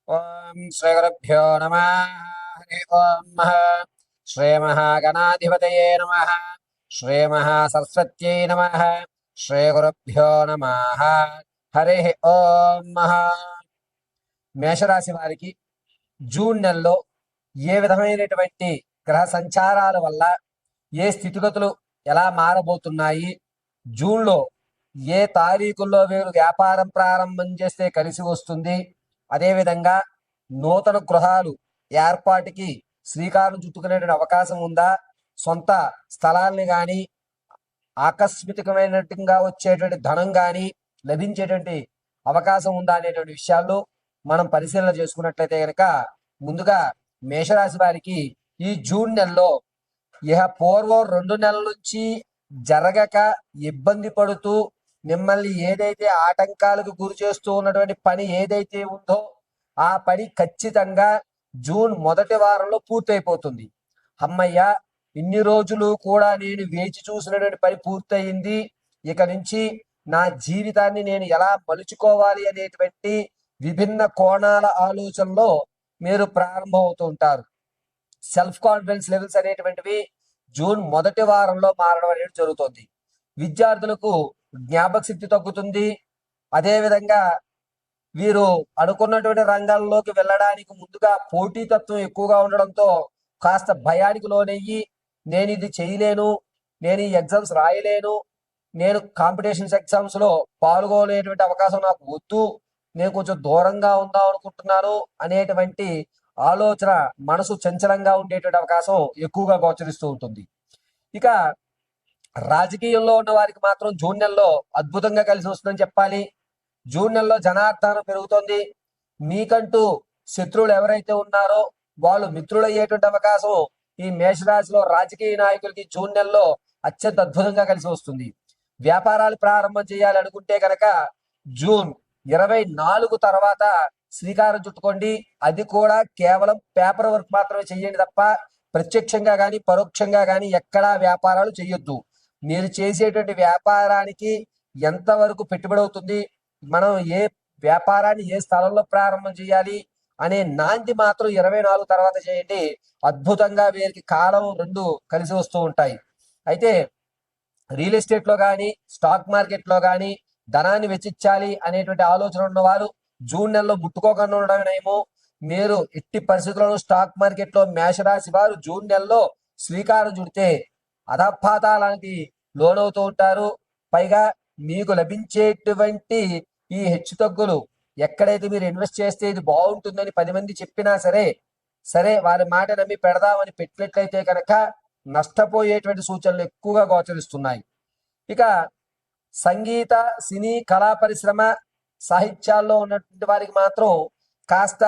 ఓం శ్రీ గురుభ్యో నమః. హరి ఓం శ్రీ మహాగణాధిపతయే నమః. శ్రీ మహాసరస్వత్యై నమః. శ్రీ గురుభ్యో నమః. హరి ఓం. మేషరాశి వారికి జూన్ నెలలో ఏ విధమైనటువంటి గ్రహ సంచారాల వల్ల ఏ స్థితిగతులు ఎలా మారబోతున్నాయి, జూన్లో ఏ తారీఖుల్లో వీరు వ్యాపారం ప్రారంభం చేస్తే కలిసి వస్తుంది, అదేవిధంగా నూతన గృహాలు ఏర్పాటుకి శ్రీకారం చుట్టుకునేటువంటి అవకాశం ఉందా, సొంత స్థలాల్ని కానీ ఆకస్మికమైనట్టుగా వచ్చేటువంటి ధనం కానీ లభించేటువంటి అవకాశం ఉందా అనేటువంటి విషయాల్లో మనం పరిశీలన చేసుకున్నట్లయితే కనుక ముందుగా మేషరాశి వారికి ఈ జూన్ నెలలో ఇహ పూర్వం 2 నెలల నుంచి జరగక ఇబ్బంది పడుతూ మిమ్మల్ని ఏదైతే ఆటంకాలకు గురి చేస్తూ ఉన్నటువంటి పని ఏదైతే ఉందో ఆ పని ఖచ్చితంగా జూన్ మొదటి వారంలో పూర్తయిపోతుంది. అమ్మయ్య, ఇన్ని రోజులు కూడా నేను వేచి చూసినటువంటి పని పూర్తయింది, ఇక నుంచి నా జీవితాన్ని నేను ఎలా మలుచుకోవాలి అనేటువంటి విభిన్న కోణాల ఆలోచనలో మీరు ప్రారంభం అవుతూ ఉంటారు. సెల్ఫ్ కాన్ఫిడెన్స్ లెవెల్స్ అనేటువంటివి జూన్ మొదటి వారంలో మారడం అనేది జరుగుతుంది. విద్యార్థులకు జ్ఞాపక శక్తి తగ్గుతుంది. అదేవిధంగా వీరు అనుకున్నటువంటి రంగాల్లోకి వెళ్ళడానికి ముందుగా పోటీతత్వం ఎక్కువగా ఉండడంతో కాస్త భయానికి లోనయ్యి నేను ఇది చేయలేను, నేను ఈ ఎగ్జామ్స్ రాయలేను, నేను కాంపిటీషన్స్ ఎగ్జామ్స్ లో పాల్గొనేటువంటి అవకాశం నాకు వద్దు, నేను కొంచెం దూరంగా ఉందాం అనుకుంటున్నాను అనేటువంటి ఆలోచన మనసు చంచలంగా ఉండేటువంటి అవకాశం ఎక్కువగా గోచరిస్తూ ఉంటుంది. ఇక రాజకీయంలో ఉన్న వారికి మాత్రం జూన్ నెలలో అద్భుతంగా కలిసి వస్తుందని చెప్పాలి. జూన్ నెలలో జనార్దనం పెరుగుతుంది. మీకంటూ శత్రువులు ఎవరైతే ఉన్నారో వాళ్ళు మిత్రులయ్యేటువంటి అవకాశం ఈ మేషరాశిలో రాజకీయ నాయకులకి జూన్ నెలలో అత్యంత అద్భుతంగా కలిసి వస్తుంది. వ్యాపారాలు ప్రారంభం చేయాలి అనుకుంటే కనుక జూన్ 24 తర్వాత శ్రీకారం చుట్టుకోండి. అది కూడా కేవలం పేపర్ వర్క్ మాత్రమే చెయ్యండి తప్ప ప్రత్యక్షంగా కానీ పరోక్షంగా కానీ ఎక్కడా వ్యాపారాలు చేయొద్దు. మీరు చేసేటువంటి వ్యాపారానికి ఎంతవరకు పెట్టుబడి అవుతుంది, మనం ఏ వ్యాపారాన్ని ఏ స్థలంలో ప్రారంభం చేయాలి అనే నాంది మాత్రం 24 తర్వాత చేయండి. అద్భుతంగా వీరికి కాలం 2 కలిసి వస్తూ ఉంటాయి. అయితే రియల్ ఎస్టేట్ లో కానీ స్టాక్ మార్కెట్ లో కానీ ధనాన్ని వెచ్చించాలి అనేటువంటి ఆలోచన ఉన్నవారు జూన్ నెలలో ముట్టుకోకుండా ఉండడమేమో. మీరు ఎట్టి పరిస్థితుల్లో స్టాక్ మార్కెట్ లో మేషరాశి వారు జూన్ నెలలో శ్రీకారం చుడితే అధపాతాలానికి లోనవుతూ ఉంటారు. పైగా మీకు లభించేటువంటి ఈ హెచ్చుతగ్గులు ఎక్కడైతే మీరు ఇన్వెస్ట్ చేస్తే ఇది బాగుంటుందని 10 మంది చెప్పినా సరే వారి మాట నమ్మి పెడదామని పెట్టినట్లయితే కనుక నష్టపోయేటువంటి సూచనలు ఎక్కువగా గోచరిస్తున్నాయి. ఇక సంగీత, సినీ, కళా పరిశ్రమ, సాహిత్యాల్లో ఉన్నటువంటి వారికి మాత్రం కాస్త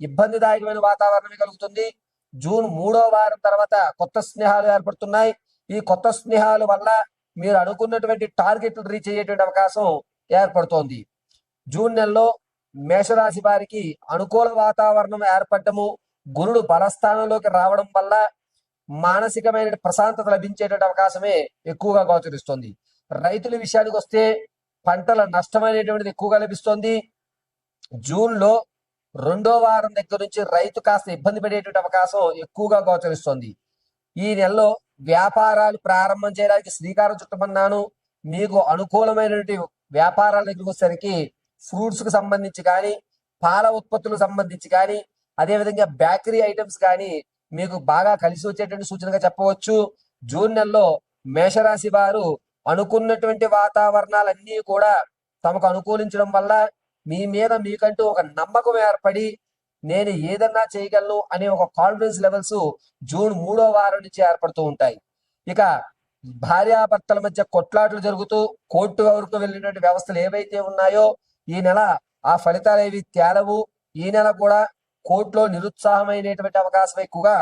ఇబ్బందిదాయకమైన వాతావరణమే కలుగుతుంది. జూన్ 3వ వారం తర్వాత కొత్త స్నేహాలు ఏర్పడుతున్నాయి. ఈ కొత్త స్నేహాల వల్ల మీరు అనుకున్నటువంటి టార్గెట్లు రీచ్ అయ్యేటువంటి అవకాశం ఏర్పడుతోంది. జూన్ నెలలో మేషరాశి వారికి అనుకూల వాతావరణం ఏర్పడటము, గురుడు బలస్థానంలోకి రావడం వల్ల మానసికమైన ప్రశాంతత లభించేటువంటి అవకాశమే ఎక్కువగా గోచరిస్తుంది. రైతుల విషయానికి వస్తే పంటల నష్టమైనటువంటిది ఎక్కువగా లభిస్తుంది. జూన్ లో 2వ వారం దగ్గర నుంచి రైతు కాస్త ఇబ్బంది పడేటువంటి అవకాశం ఎక్కువగా గోచరిస్తుంది. ఈ నెలలో వ్యాపారాలు ప్రారంభం చేయడానికి శ్రీకారం చుట్టమన్నాను. మీకు అనుకూలమైనటువంటి వ్యాపారాల దగ్గరికి వచ్చేసరికి ఫ్రూట్స్ కు సంబంధించి కానీ, పాల ఉత్పత్తులకు సంబంధించి కానీ, అదేవిధంగా బేకరీ ఐటమ్స్ కానీ మీకు బాగా కలిసి వచ్చేటువంటి సూచనగా చెప్పవచ్చు. జూన్ నెలలో మేషరాశి వారు అనుకున్నటువంటి వాతావరణాలన్నీ కూడా తమకు అనుకూలించడం వల్ల మీ మీద మీకంటూ ఒక నమ్మకం ఏర్పడి నేను ఏదన్నా చేయగలను అనే ఒక కాన్ఫిడెన్స్ లెవెల్స్ జూన్ 3వ వారం నుంచి ఏర్పడుతూ ఉంటాయి. ఇక భార్యాభర్తల మధ్య కొట్లాటలు జరుగుతూ కోర్టు వరకు వెళ్ళినటువంటి వ్యవస్థలు ఏవైతే ఉన్నాయో ఈ నెల ఆ ఫలితాలు ఏవి తేలవు. ఈ నెల కూడా కోర్టులో నిరుత్సాహమైనటువంటి అవకాశం ఎక్కువగా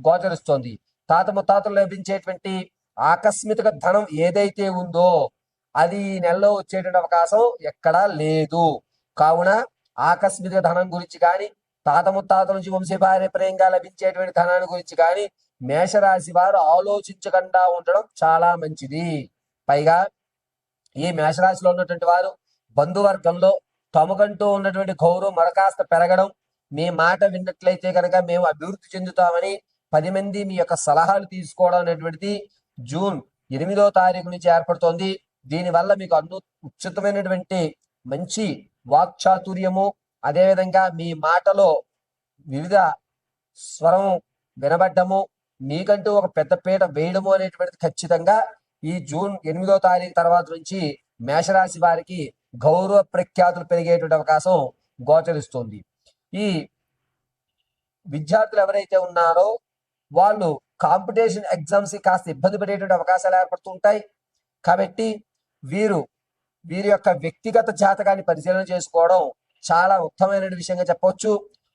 గోచరిస్తోంది. తాత ముత్తాతలు లభించేటువంటి ఆకస్మిక ధనం ఏదైతే ఉందో అది ఈ నెలలో వచ్చేటువంటి అవకాశం ఎక్కడా లేదు. కావున ఆకస్మిక ధనం గురించి కానీ, తాత ముత్తాతల నుంచి వంశపారంపర్యంగా లభించేటువంటి ధనాన్ని గురించి కానీ మేషరాశి వారు ఆలోచించకుండా ఉండడం చాలా మంచిది. పైగా ఈ మేషరాశిలో ఉన్నటువంటి వారు బంధువర్గంలో తమకంటూ ఉన్నటువంటి గౌరవం మరకాస్త పెరగడం, మీ మాట విన్నట్లయితే కనుక మేము అభివృద్ధి చెందుతామని 10 మంది మీ యొక్క సలహాలు తీసుకోవడం అనేటువంటిది జూన్ 8వ తారీఖు నుంచి ఏర్పడుతోంది. దీనివల్ల మీకు ఉచితమైనటువంటి మంచి వాక్చాతుర్యము, అదేవిధంగా మీ మాటలో వివిధ స్వరం వినబడ్డము, మీకంటూ ఒక పెద్ద పీట వేయడము అనేటువంటిది ఖచ్చితంగా ఈ జూన్ 8వ తారీఖు తర్వాత నుంచి మేషరాశి వారికి గౌరవ ప్రఖ్యాతులు పెరిగేటువంటి అవకాశం గోచరిస్తుంది. ఈ విద్యార్థులు ఎవరైతే ఉన్నారో వాళ్ళు కాంపిటీషన్ ఎగ్జామ్స్ కాస్త ఇబ్బంది పడేటువంటి అవకాశాలు ఏర్పడుతుంటాయి. కాబట్టి వీరి యొక్క వ్యక్తిగత జాతకాన్ని పరిశీలన చేసుకోవడం చాలా ఉత్తమమైన విషయంగా చెప్పవచ్చు.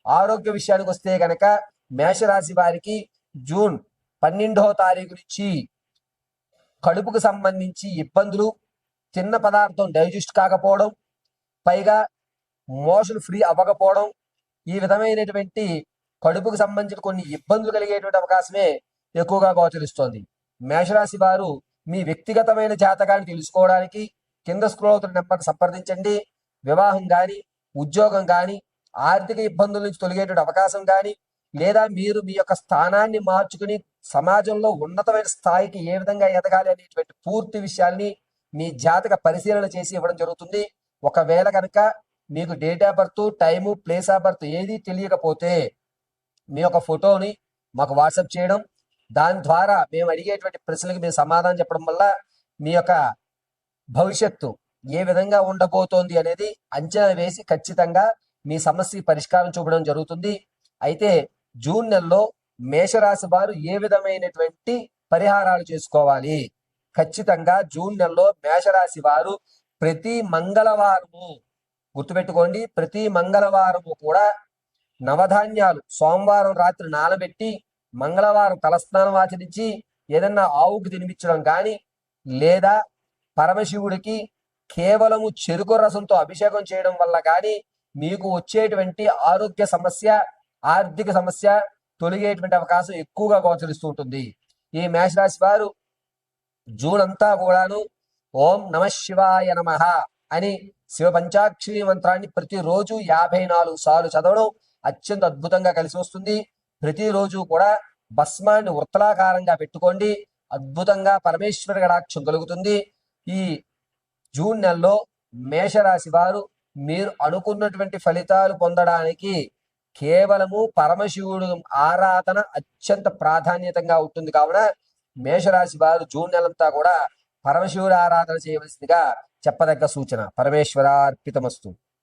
ఆరోగ్య విషయానికి వస్తే కనుక మేషరాశి వారికి జూన్ 12వ తారీఖు నుంచి కడుపుకు సంబంధించి ఇబ్బందులు, తిన్న పదార్థం డైజెస్ట్ కాకపోవడం, పైగా మోషన్ ఫ్రీ అవ్వకపోవడం, ఈ విధమైనటువంటి కడుపుకు సంబంధించిన కొన్ని ఇబ్బందులు కలిగేటువంటి అవకాశమే ఎక్కువగా గోచరిస్తోంది. మేషరాశి వారు మీ వ్యక్తిగతమైన జాతకాన్ని తెలుసుకోవడానికి కింద స్క్రోల్ అవుతున్న నెంబర్ సంప్రదించండి. వివాహం కానీ, ఉద్యోగం కానీ, ఆర్థిక ఇబ్బందుల నుంచి తొలగేటువంటి అవకాశం కానీ, లేదా మీరు మీ యొక్క స్థానాన్ని మార్చుకుని సమాజంలో ఉన్నతమైన స్థాయికి ఏ విధంగా ఎదగాలి అనేటువంటి పూర్తి విషయాల్ని మీ జాతక పరిశీలన చేసి ఇవ్వడం జరుగుతుంది. ఒకవేళ కనుక మీకు date of birth, time, place of birth ఏది తెలియకపోతే మీ యొక్క ఫోటోని మాకు వాట్సాప్ చేయడం, దాని ద్వారా మేము అడిగేటువంటి ప్రశ్నలకు మేము సమాధానం చెప్పడం వల్ల మీ యొక్క భవిష్యత్తు ఏ విధంగా ఉండబోతోంది అనేది అంచనా వేసి ఖచ్చితంగా మీ సమస్య పరిష్కారం చూపడం జరుగుతుంది. అయితే జూన్ నెలలో మేషరాశి వారు ఏ విధమైనటువంటి పరిహారాలు చేసుకోవాలి? ఖచ్చితంగా జూన్ నెలలో మేషరాశి వారు ప్రతి మంగళవారము గుర్తుపెట్టుకోండి, ప్రతి మంగళవారము కూడా నవధాన్యాలు సోమవారం రాత్రి నానబెట్టి మంగళవారం తలస్నానం ఆచరించి ఏదన్నా ఆవుకు తినిపించడం కానీ, లేదా పరమశివుడికి కేవలము చెరుకు రసంతో అభిషేకం చేయడం వల్ల కానీ మీకు వచ్చేటువంటి ఆరోగ్య సమస్య, ఆర్థిక సమస్య తొలగేటువంటి అవకాశం ఎక్కువగా గోచరిస్తూ ఉంటుంది. ఈ మేషరాశి వారు జూన్ అంతా కూడాను ఓం నమ శివాయ నమః అని శివ పంచాక్షరి మంత్రాన్ని ప్రతిరోజు 54 సార్లు చదవడం అత్యంత అద్భుతంగా కలిసి వస్తుంది. ప్రతిరోజు కూడా భస్మాన్ని వృత్తలాకారంగా పెట్టుకోండి, అద్భుతంగా పరమేశ్వర కటాక్షం కలుగుతుంది. ఈ జూన్ నెలలో మేషరాశి వారు మీరు అనుకున్నటువంటి ఫలితాలు పొందడానికి కేవలము పరమశివుడు ఆరాధన అత్యంత ప్రాధాన్యతంగా ఉంటుంది. కావున మేషరాశి వారు జూన్ నెలంతా కూడా పరమశివుడు ఆరాధన చేయవలసిందిగా చెప్పదగ్గ సూచన. పరమేశ్వరార్పితమస్తు.